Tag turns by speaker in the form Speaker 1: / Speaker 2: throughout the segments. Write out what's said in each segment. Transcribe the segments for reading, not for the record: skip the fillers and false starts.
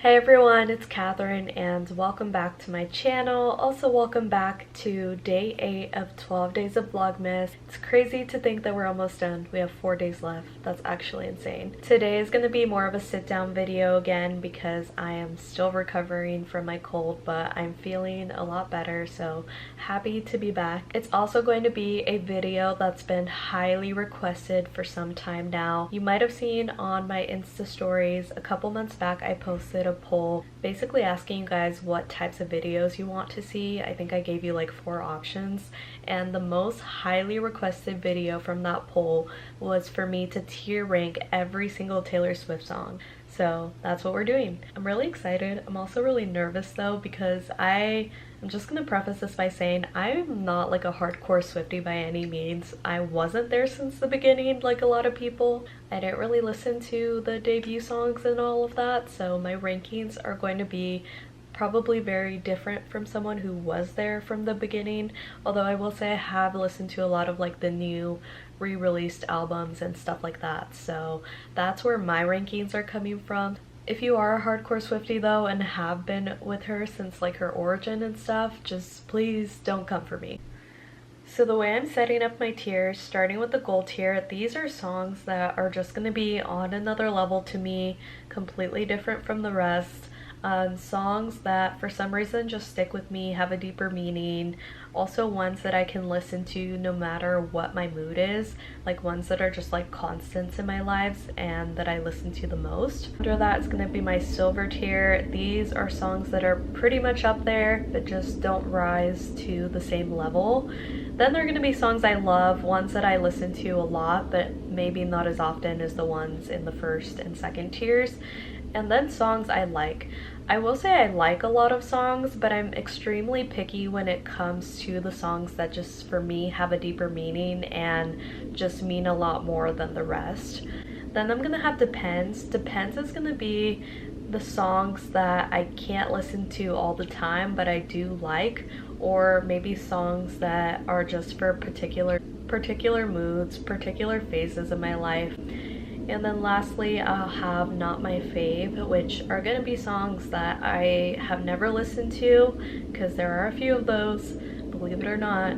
Speaker 1: Hey everyone, it's Catherine and welcome back to my channel. Also welcome back to day 8 of 12 days of vlogmas. It's crazy to think that we're almost done. We have 4 days left. That's actually insane. Today is going to be more of a sit down video again because I am still recovering from my cold, but I'm feeling a lot better, so happy to be back. It's also going to be a video that's been highly requested for some time now. You might have seen on my Insta stories a couple months back I posted a poll basically asking you guys what types of videos you want to see. I think I gave you like 4 options, and the most highly requested video from that poll was for me to tier rank every single Taylor Swift song. So that's what we're doing. I'm really excited. I'm also really nervous though because I'm just gonna preface this by saying I'm not like a hardcore Swiftie by any means. I wasn't there since the beginning like a lot of people. I didn't really listen to the debut songs and all of that, so my rankings are going to be probably very different from someone who was there from the beginning, although I will say I have listened to a lot of like the new re-released albums and stuff like that, so that's where my rankings are coming from. If you are a hardcore Swiftie though and have been with her since like her origin and stuff, just please don't come for me. So the way I'm setting up my tiers, starting with the gold tier, these are songs that are just going to be on another level to me, completely different from the rest. Songs that for some reason just stick with me, have a deeper meaning, also ones that I can listen to no matter what my mood is, like ones that are just like constants in my lives and that I listen to the most. After that is going to be my silver tier. These are songs that are pretty much up there but just don't rise to the same level. Then there are going to be songs I love, ones that I listen to a lot but maybe not as often as the ones in the first and second tiers. And then songs I like. I will say I like a lot of songs, but I'm extremely picky when it comes to the songs that just for me have a deeper meaning and just mean a lot more than the rest. Then I'm gonna have Depends. Depends is gonna be the songs that I can't listen to all the time but I do like, or maybe songs that are just for particular moods, particular phases of my life. And then lastly, I'll have Not My Fave, which are going to be songs that I have never listened to, because there are a few of those, believe it or not.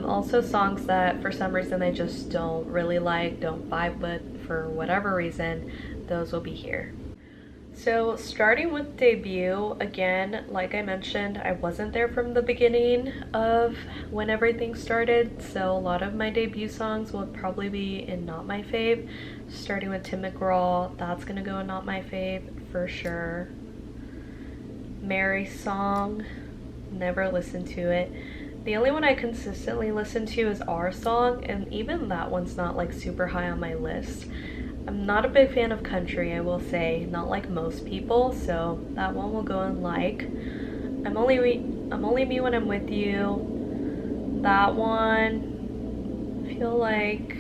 Speaker 1: Also songs that for some reason I just don't really like, don't vibe with for whatever reason, those will be here. So starting with debut, again, like I mentioned, I wasn't there from the beginning of when everything started, so a lot of my debut songs will probably be in Not My Fave. Starting with Tim McGraw, that's gonna go in Not My Fave for sure. Mary's Song, never listened to it. The only one I consistently listen to is Our Song, and even that one's not like super high on my list. I'm not a big fan of country, I will say, not like most people, so that one will go in like. I'm only me when I'm with you. That one, I feel like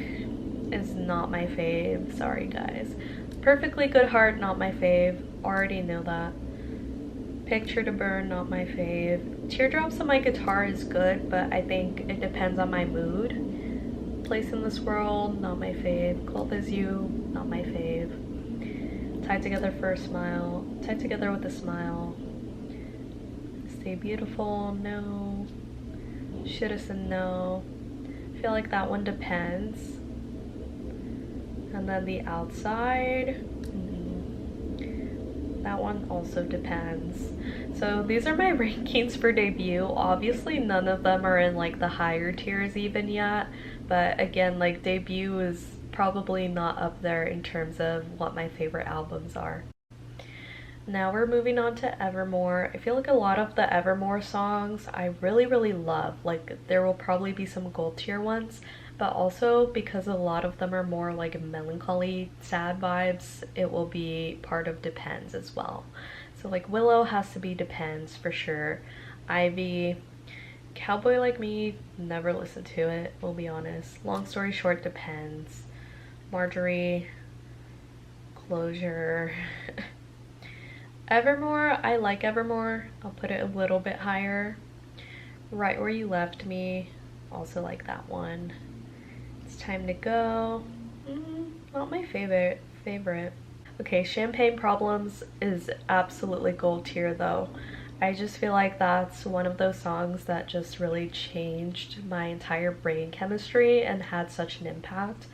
Speaker 1: is not my fave. Sorry guys. Perfectly Good Heart, not my fave. Already know that. Picture to Burn, not my fave. Teardrops on My Guitar is good, but I think it depends on my mood. Place in This World, not my fave. Cold As You, not my fave. Tied Together for a Smile. Tied Together with a Smile. Stay Beautiful, no. Shoulda Said No. I feel like that one depends. And then The Outside. That one also depends. So these are my rankings for debut. Obviously none of them are in like the higher tiers even yet, but again, like debut is probably not up there in terms of what my favorite albums are. Now we're moving on to Evermore. I feel like a lot of the Evermore songs I really love. Like there will probably be some gold tier ones, but also because a lot of them are more like melancholy, sad vibes, it will be part of Depends as well. So like Willow has to be Depends for sure. Ivy, Cowboy Like Me, never listened to it, we'll be honest. Long Story Short, Depends. Marjorie, Closure. Evermore, I like Evermore. I'll put it a little bit higher. Right Where You Left Me, also like that one. It's Time to Go, not my favorite. Okay, Champagne Problems is absolutely gold tier though. I just feel like that's one of those songs that just really changed my entire brain chemistry and had such an impact.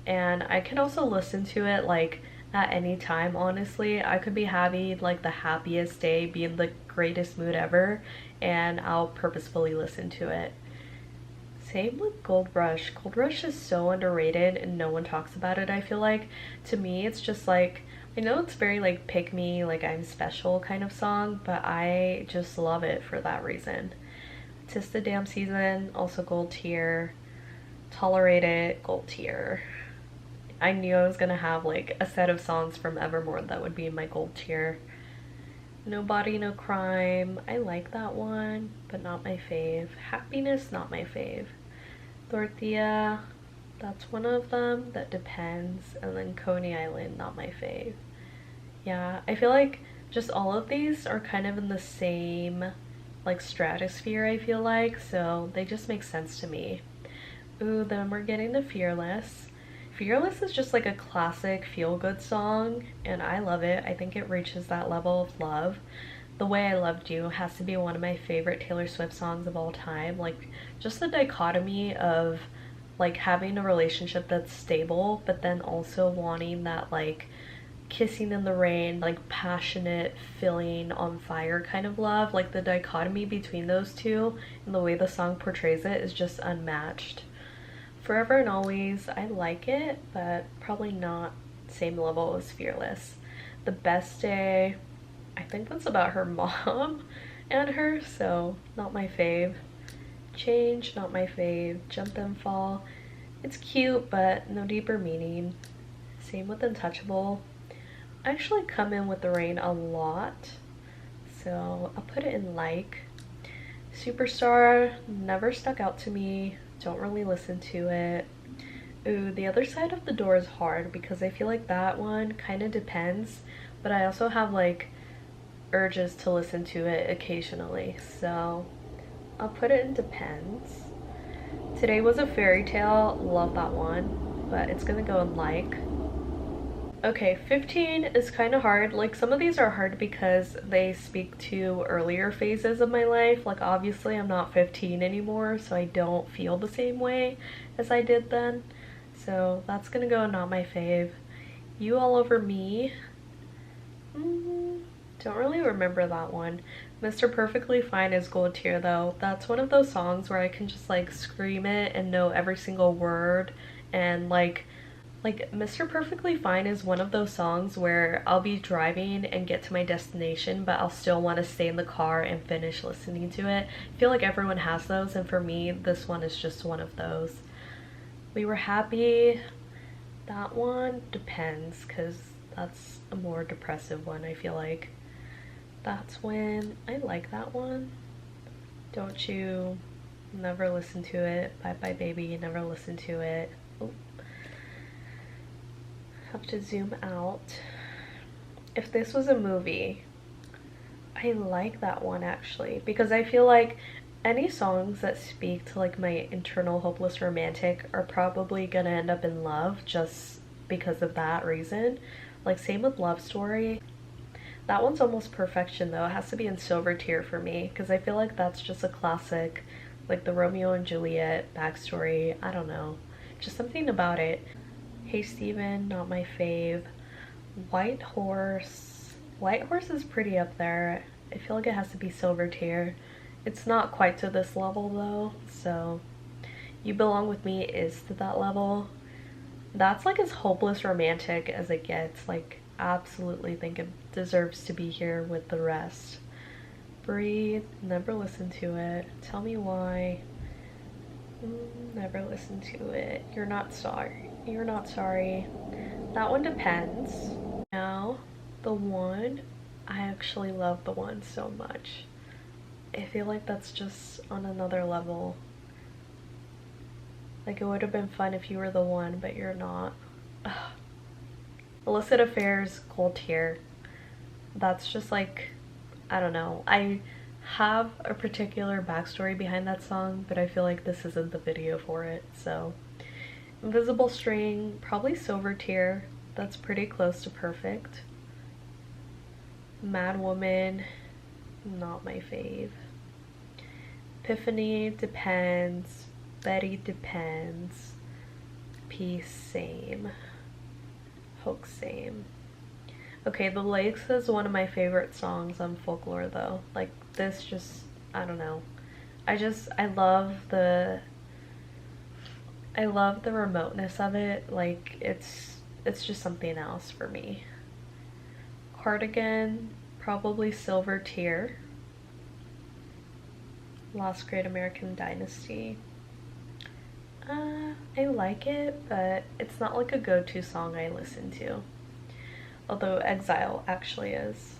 Speaker 1: And I can also listen to it like at any time, honestly. I could be having like the happiest day, be in the greatest mood ever, and I'll purposefully listen to it. Same with Gold Rush. Gold Rush is so underrated and no one talks about it, I feel like. To me, it's just like, I know it's very like pick me, like I'm special kind of song, but I just love it for that reason. Tis the Damn Season, also gold tier. Tolerate It, gold tier. I knew I was gonna have like a set of songs from Evermore that would be in my gold tier. No Body, No Crime. I like that one, but not my fave. Happiness, not my fave. Dorothea, that's one of them. That depends. And then Coney Island, not my fave. Yeah, I feel like just all of these are kind of in the same like stratosphere, I feel like, so they just make sense to me. Ooh, then we're getting to Fearless. Fearless is just like a classic feel-good song, and I love it. I think it reaches that level of love. The Way I Loved You has to be one of my favorite Taylor Swift songs of all time. Like, just the dichotomy of like having a relationship that's stable, but then also wanting that like kissing in the rain, like passionate, feeling on fire kind of love. Like the dichotomy between those two and the way the song portrays it is just unmatched. Forever and Always, I like it, but probably not same level as Fearless. The Best Day, I think that's about her mom and her, so not my fave. Change, not my fave. Jump and Fall, it's cute, but no deeper meaning. Same with Untouchable. I actually come in with the rain a lot, so I'll put it in like. Superstar never stuck out to me, don't really listen to it. Ooh, The Other Side of the Door is hard because I feel like that one kind of depends, but I also have like urges to listen to it occasionally, so I'll put it in depends. Today Was a Fairy Tale, love that one, but it's gonna go in like. Okay, 15 is kind of hard. Like, some of these are hard because they speak to earlier phases of my life. Like, obviously I'm not 15 anymore, so I don't feel the same way as I did then. So that's gonna go not my fave. You All Over Me. Don't really remember that one. Mr. Perfectly Fine is gold tier though. That's one of those songs where I can just like scream it and know every single word, and like Mr. Perfectly Fine is one of those songs where I'll be driving and get to my destination, but I'll still want to stay in the car and finish listening to it. I feel like everyone has those, and for me, this one is just one of those. We Were Happy, that one depends, because that's a more depressive one, I feel like. That's When, I like that one. Don't You, never listen to it. Bye Bye Baby, never listen to it. Ooh. Have to zoom out. If This Was a Movie, I like that one actually, because I feel like any songs that speak to like my internal hopeless romantic are probably gonna end up in love just because of that reason. Like, same with Love Story. That one's almost perfection though. It has to be in silver tier for me because I feel like that's just a classic, like the Romeo and Juliet backstory. I don't know, just something about it. Hey Steven, not my fave. White Horse. White Horse is pretty up there. I feel like it has to be silver tier. It's not quite to this level though, so You Belong With Me is to that level. That's like as hopeless romantic as it gets. Like, absolutely think it deserves to be here with the rest. Breathe, never listen to it. Tell Me Why. Never listen to it. You're Not Sorry. You're Not Sorry. That one depends. Now, The One. I actually love The One so much. I feel like that's just on another level. Like, it would have been fun if you were the one, but you're not. Ugh. Illicit Affairs, gold tier. That's just like, I don't know. I have a particular backstory behind that song, but I feel like this isn't the video for it, so. Invisible String, probably silver tier. That's pretty close to perfect. Mad Woman, not my fave. Epiphany, depends. Betty, depends. Peace, same. Hook, same. Okay, The Lakes is one of my favorite songs on Folklore though. Like this just, I don't know. I love the remoteness of it. Like it's just something else for me. Cardigan, probably Silver Tier. Last Great American Dynasty. I like it, but it's not like a go-to song I listen to. Although Exile actually is.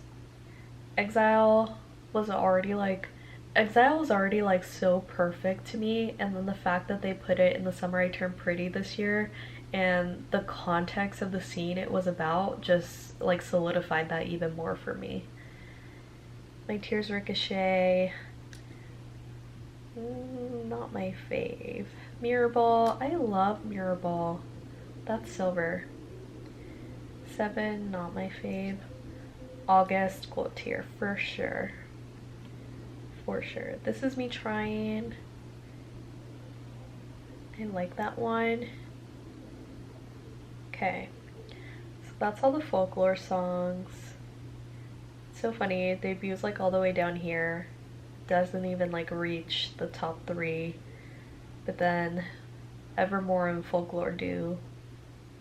Speaker 1: Exile was already like Exile was already like so perfect to me, and then the fact that they put it in The Summer I Turned Pretty this year and the context of the scene it was about just like solidified that even more for me. My Tears Ricochet, not my fave. Mirrorball, I love Mirrorball. That's silver. Seven, not my fave. August, gold tier for sure. For sure. This Is Me Trying. I like that one. Okay. So that's all the Folklore songs. It's so funny. Debuts like all the way down here. Doesn't even like reach the top 3. But then Evermore and Folklore do.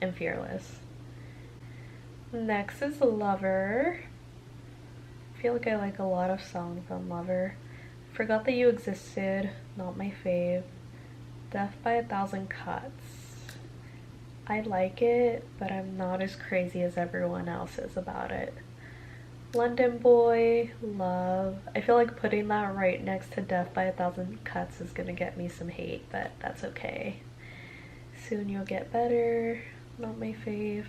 Speaker 1: And Fearless. Next is Lover. I feel like I like a lot of songs on Lover. Forgot That You Existed, not my fave. Death by a Thousand Cuts. I like it, but I'm not as crazy as everyone else is about it. London Boy, love. I feel like putting that right next to Death by a Thousand Cuts is gonna get me some hate, but that's okay. Soon You'll Get Better, not my fave.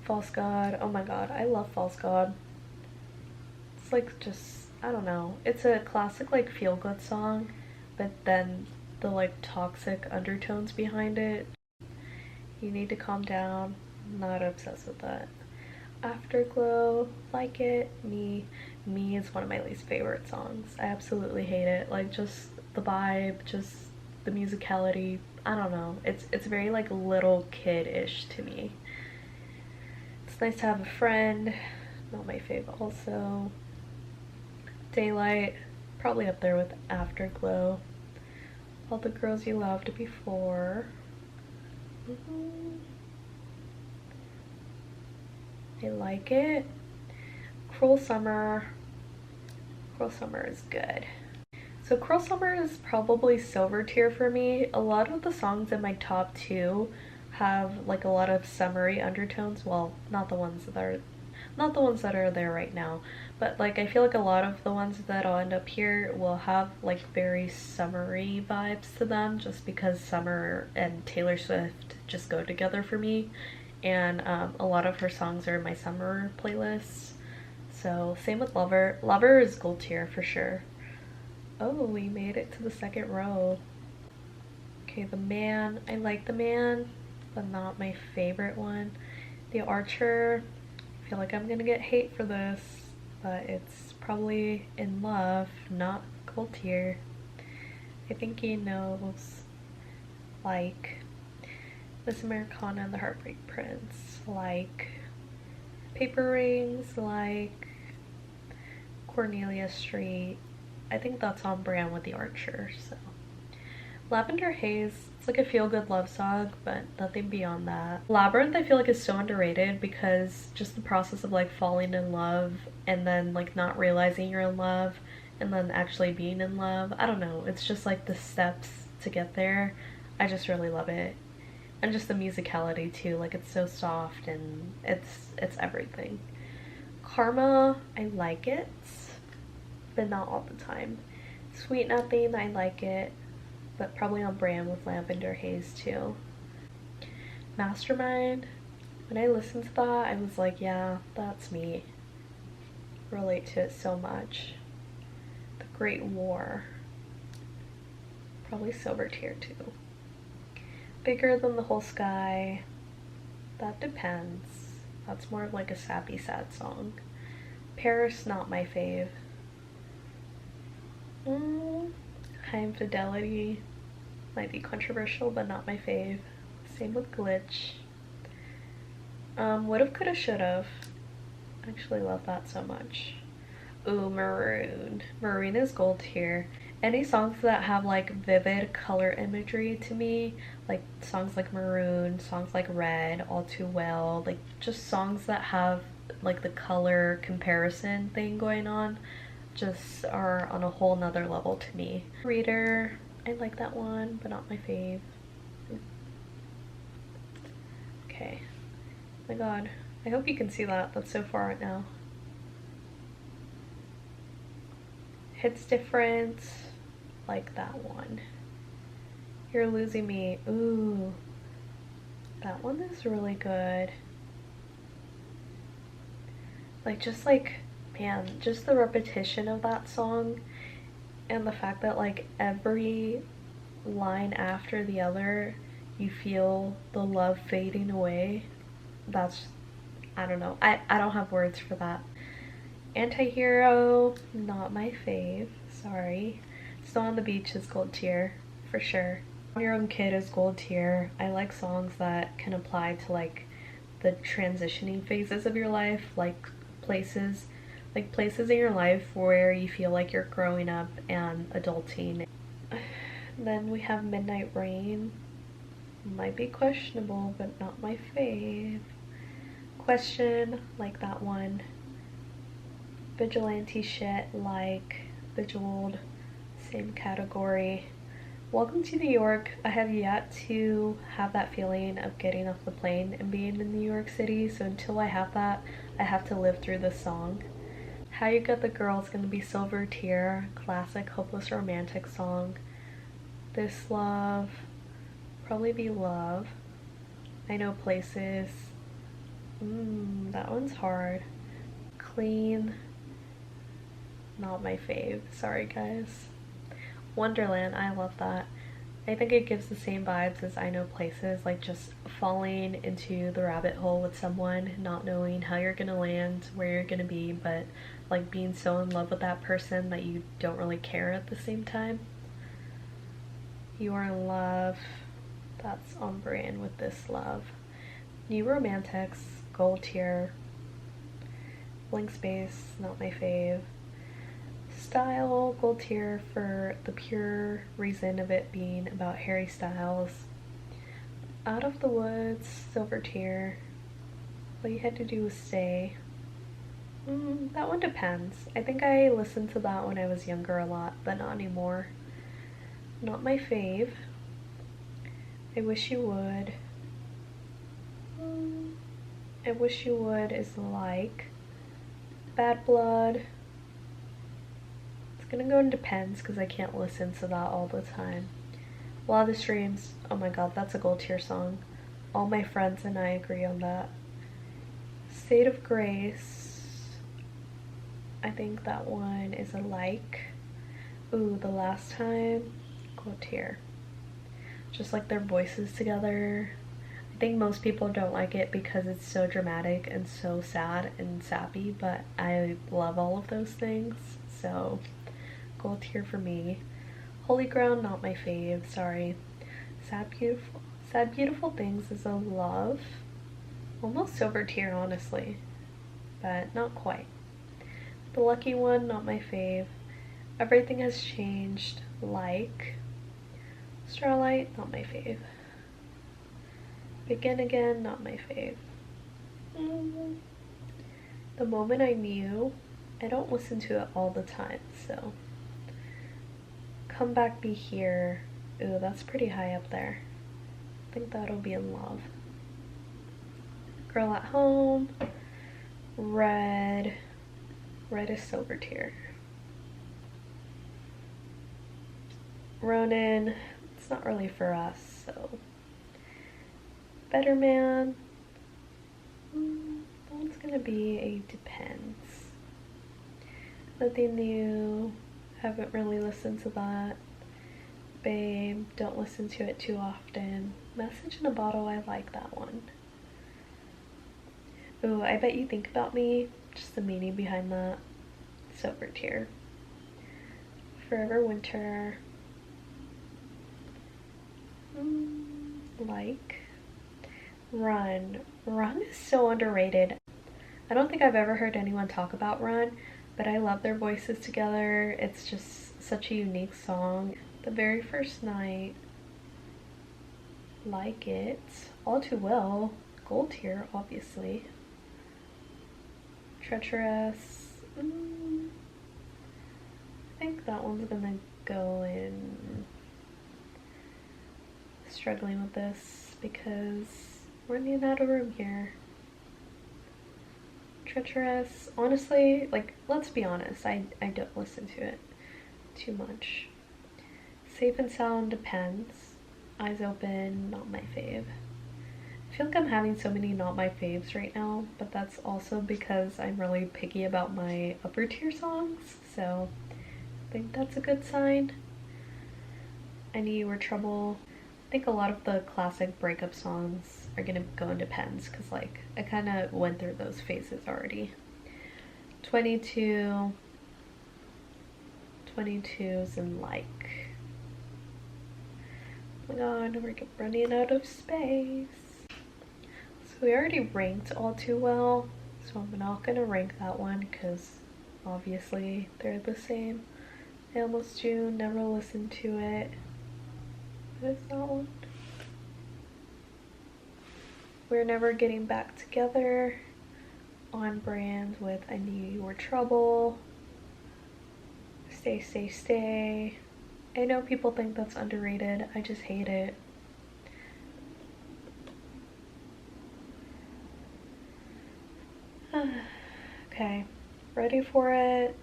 Speaker 1: False God, oh my god, I love False God. It's like just, I don't know. It's a classic like feel-good song, but then the like toxic undertones behind it. You Need to Calm Down, not obsessed with that. Afterglow, like it. Me is one of my least favorite songs. I absolutely hate it. Like just the vibe, just the musicality. I don't know. It's very like little kid-ish to me. It's Nice to Have a Friend, not my fave also. Daylight, probably up there with Afterglow. All the Girls You Loved Before. I like it. Cruel Summer. Cruel Summer is good. So Cruel Summer is probably silver tier for me. A lot of the songs in my top 2 have like a lot of summery undertones. Well, not the ones that are there right now, but like I feel like a lot of the ones that'll end up here will have like very summery vibes to them, just because summer and Taylor Swift just go together for me, and a lot of her songs are in my summer playlists. So same with Lover. Lover is gold tier for sure. Oh, we made it to the second row. Okay, The Man. I like The Man, but not my favorite one. The Archer. I feel like I'm gonna get hate for this, but it's probably In Love, not gold tier. I think he knows. Like Miss Americana and the Heartbreak Prince. Like Paper Rings. Like Cornelia Street. I think that's on brand with The Archer. So Lavender Haze, it's like a feel-good love song, but nothing beyond that. Labyrinth I feel like is so underrated, because just the process of like falling in love and then like not realizing you're in love and then actually being in love. I don't know, it's just like the steps to get there. I just really love it. And just the musicality too, like it's so soft and it's everything. Karma, I like it, but not all the time. Sweet Nothing, I like it, but probably on brand with Lavender Haze too. Mastermind, when I listened to that, I was like, yeah, that's me. Relate to it so much. The Great War, probably silver tier too. Bigger Than the Whole Sky, that depends. That's more of like a sappy sad song. Paris, not my fave. High Infidelity might be controversial, but not my fave. Same with Glitch. Would've, coulda, should've. I actually love that so much. Ooh, Maroon. Maroon is gold tier. Any songs that have like vivid color imagery to me, like songs like Maroon, songs like Red, All Too Well, like just songs that have like the color comparison thing going on, just are on a whole nother level to me. Reader, I like that one, but not my fave. Okay. Oh my god. I hope you can see that. That's so far right now. Hits different. Like that one. You're Losing Me. Ooh. That one is really good. Like, just like, man, just the repetition of that song and the fact that like every line after the other you feel the love fading away. That's, I don't know. I don't have words for that. Antihero, not my fave. Sorry. Still on the Beach is gold tier, for sure. On Your Own Kid is gold tier. I like songs that can apply to like the transitioning phases of your life, like places in your life where you feel like you're growing up and adulting. Then we have Midnight Rain. Might be questionable, but not my fave. Question, like that one. Vigilante Shit, like Bejeweled, same category. Welcome to New York. I have yet to have that feeling of getting off the plane and being in New York City, so until I have that, I have to live through this song. How You Got the Girl is gonna be silver tier, classic hopeless romantic song. This Love, probably be Love. I Know Places. That one's hard. Clean, not my fave. Sorry guys. Wonderland, I love that. I think it gives the same vibes as I Know Places, like just falling into the rabbit hole with someone, not knowing how you're gonna land, where you're gonna be, but like being so in love with that person that you don't really care at the same time. You Are in Love, that's on brand with This Love. New Romantics, gold tier. Blank Space, not my fave. Style, gold tier for the pure reason of it being about Harry Styles. Out of the Woods, silver tier. All You Had to Do Was Stay. That one depends. I think I listened to that when I was younger a lot, but not anymore. Not my fave. I Wish You Would. I Wish You Would is like. Bad Blood. It's gonna go in depends because I can't listen to that all the time. Wildest Dreams, oh my god, that's a gold tier song. All My Friends and I agree on that. State of Grace, I think that one is a like. Ooh, The Last Time, gold tier. Just like their voices together. I think most people don't like it because it's so dramatic and so sad and sappy, but I love all of those things, so gold tier for me. Holy Ground, not my fave, sorry. Sad Beautiful Things is a love. Almost silver tier, honestly, but not quite. The Lucky One, not my fave. Everything Has Changed, like. Starlight, not my fave. Begin Again, not my fave. The Moment I Knew, I don't listen to it all the time, so. Come Back Be Here, ooh, that's pretty high up there. I think that'll be In Love. Girl at Home, Red is silver tier. Ronin, it's not really for us, so. Better Man, that one's gonna be a depends. Nothing New, haven't really listened to that. Babe, don't listen to it too often. Message in a Bottle, I like that one. Ooh, I Bet You Think About Me. Just the meaning behind that. Silver tier. Forever Winter. Like. Run. Run is so underrated. I don't think I've ever heard anyone talk about Run, but I love their voices together. It's just such a unique song. The Very First Night. Like It. All Too Well. Gold tier, obviously. Treacherous. I think that one's gonna go in. Struggling with this because we're running out of room here. Treacherous. Honestly, like, let's be honest, I don't listen to it too much. Safe and Sound depends. Eyes Open, not my fave. I feel like I'm having so many not my faves right now, but that's also because I'm really picky about my upper tier songs, so I think that's a good sign. I Knew You Were Trouble. I think a lot of the classic breakup songs are gonna go in Depends, because like I kind of went through those phases already. 22. 22's and Like. Oh my god, we're running out of space. So we already ranked All Too Well, so I'm not gonna rank that one because obviously they're the same. I Almost June, never listened to it. What is that one? We're Never Getting Back Together. On brand with I Knew You Were Trouble. Stay, Stay, Stay. I know people think that's underrated. I just hate it. Okay, Ready for It.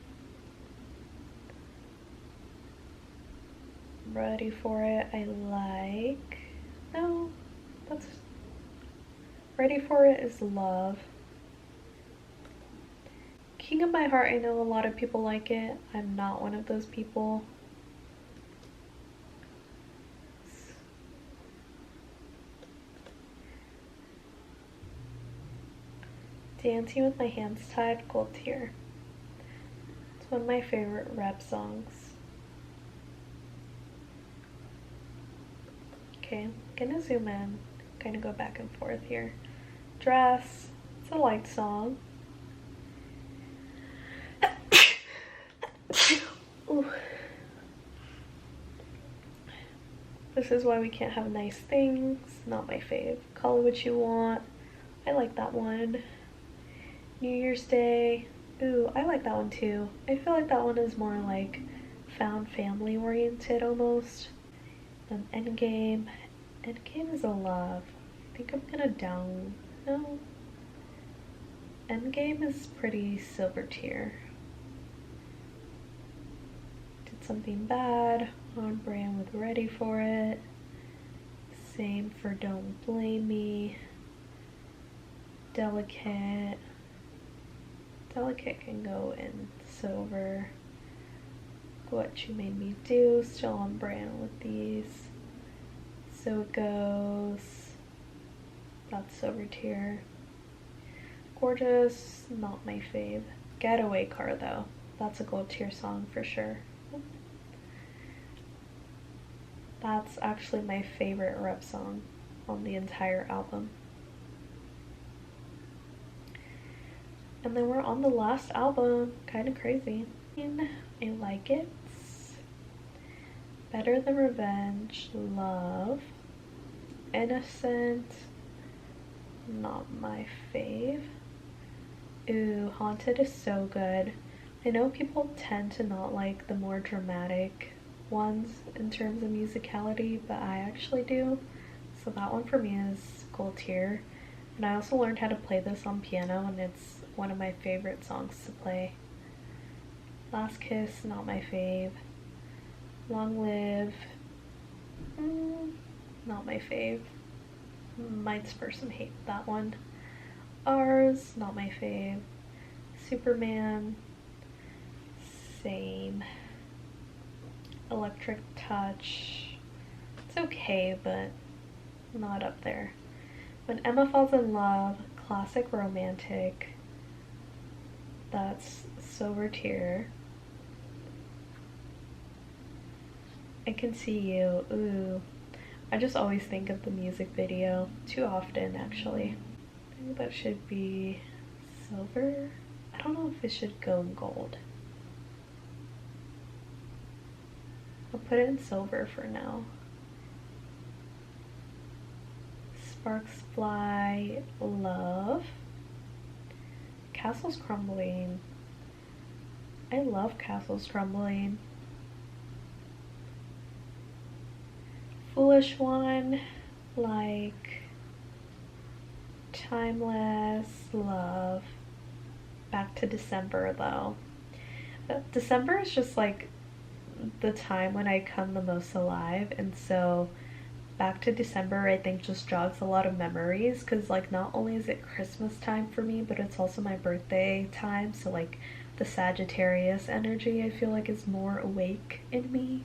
Speaker 1: Ready for It, I like. No, that's. Ready for It is Love. King of My Heart, I know a lot of people like it. I'm not one of those people. Dancing with My Hands Tied, gold tier. It's one of my favorite rap songs. Okay, I'm gonna zoom in, kind of go back and forth here. Dress, it's a light song. Ooh. This Is Why We Can't Have Nice Things, not my fave. Call It What You Want, I like that one. New Year's Day, ooh, I like that one too. I feel like that one is more like found family oriented almost. Endgame. Endgame is a love. I think I'm gonna no. Endgame is pretty silver tier. Did Something Bad, on brand with Ready for It. Same for Don't Blame Me. Delicate. Delicate can go in silver. What You Made Me Do, still on brand with these. So It Goes, that's silver tier. Gorgeous, not my fave. Getaway Car though, that's a gold tier song for sure. That's actually my favorite rap song on the entire album. And then we're on the last album, kind of crazy. I Like It. Better Than Revenge, Love. Innocent, not my fave. Ooh, Haunted is so good. I know people tend to not like the more dramatic ones in terms of musicality, but I actually do. So that one for me is gold tier. And I also learned how to play this on piano, and it's one of my favorite songs to play. Last Kiss, not my fave. Long Live, not my fave. Might spur some hate that one. Ours, not my fave. Superman, same. Electric Touch, it's okay, but not up there. When Emma Falls in Love, classic romantic. That's Silver Tear. I Can See You. Ooh. I just always think of the music video too often, actually. I think that should be silver. I don't know if it should go in gold. I'll put it in silver for now. Sparks Fly, Love. Castles Crumbling. I love Castles Crumbling. Foolish One, like Timeless, Love. Back to December though. December is just like the time when I come the most alive, and so Back to December I think just jogs a lot of memories, because like not only is it Christmas time for me, but it's also my birthday time, so like the Sagittarius energy I feel like is more awake in me.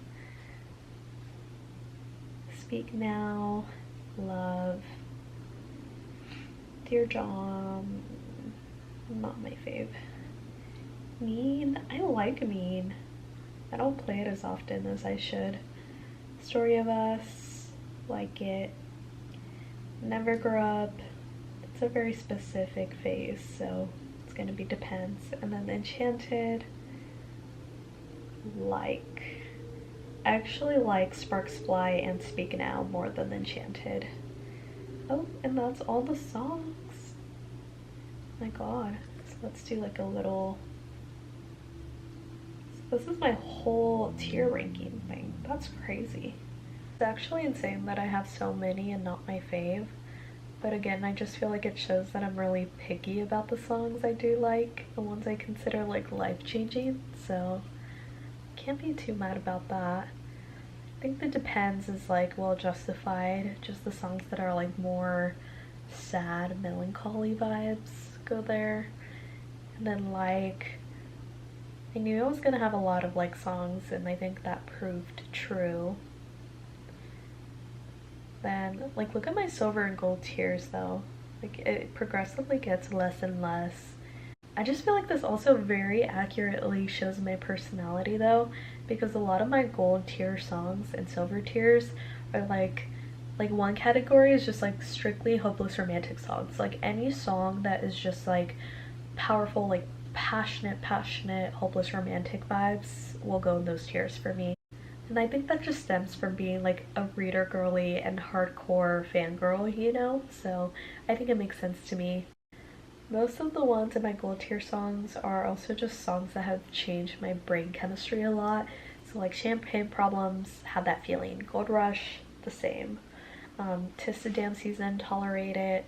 Speaker 1: Speak Now, Love. Dear John, not my fave. Mean, I like Mean. I don't play it as often as I should. Story of Us, like it. Never Grow Up. It's a very specific phase, so it's gonna be depends. And then Enchanted, like. I actually like Sparks Fly and Speak Now more than Enchanted. Oh, and that's all the songs. My god. So let's do like a little... So this is my whole tier ranking thing. That's crazy. It's actually insane that I have so many and not my fave. But again, I just feel like it shows that I'm really picky about the songs I do like, the ones I consider like life-changing, so can't be too mad about that. I think the Depends is like well justified, just the songs that are like more sad, melancholy vibes go there. And then like, I knew I was gonna have a lot of like songs, and I think that proved true. Then like look at my silver and gold tiers though, like it progressively gets less and less. I just feel like this also very accurately shows my personality though, because a lot of my gold tier songs and silver tiers are like one category is just like strictly hopeless romantic songs. Like any song that is just like powerful, like passionate hopeless romantic vibes will go in those tiers for me. And I think that just stems from being like a reader girly and hardcore fangirl, you know? So I think it makes sense to me. Most of the ones in my gold tier songs are also just songs that have changed my brain chemistry a lot. So like Champagne Problems had that feeling. Gold Rush, the same. Tis the Damn Season, Tolerate It.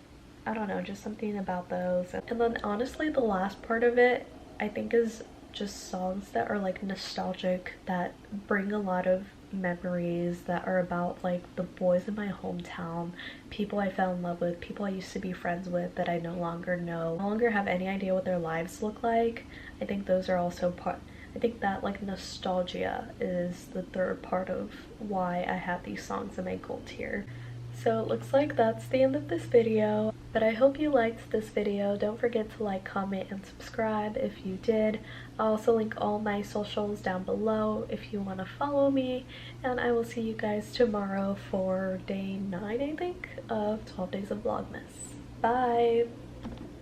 Speaker 1: I don't know, just something about those. And then honestly the last part of it I think is just songs that are like nostalgic, that bring a lot of memories, that are about like the boys in my hometown, people I fell in love with, people I used to be friends with that I no longer know, no longer have any idea what their lives look like. I think those are also part, I think that like nostalgia is the third part of why I have these songs in my gold tier. So it looks like that's the end of this video, but I hope you liked this video. Don't forget to like, comment, and subscribe if you did. I'll also link all my socials down below if you want to follow me, and I will see you guys tomorrow for day 9, I think, of 12 days of Vlogmas. Bye!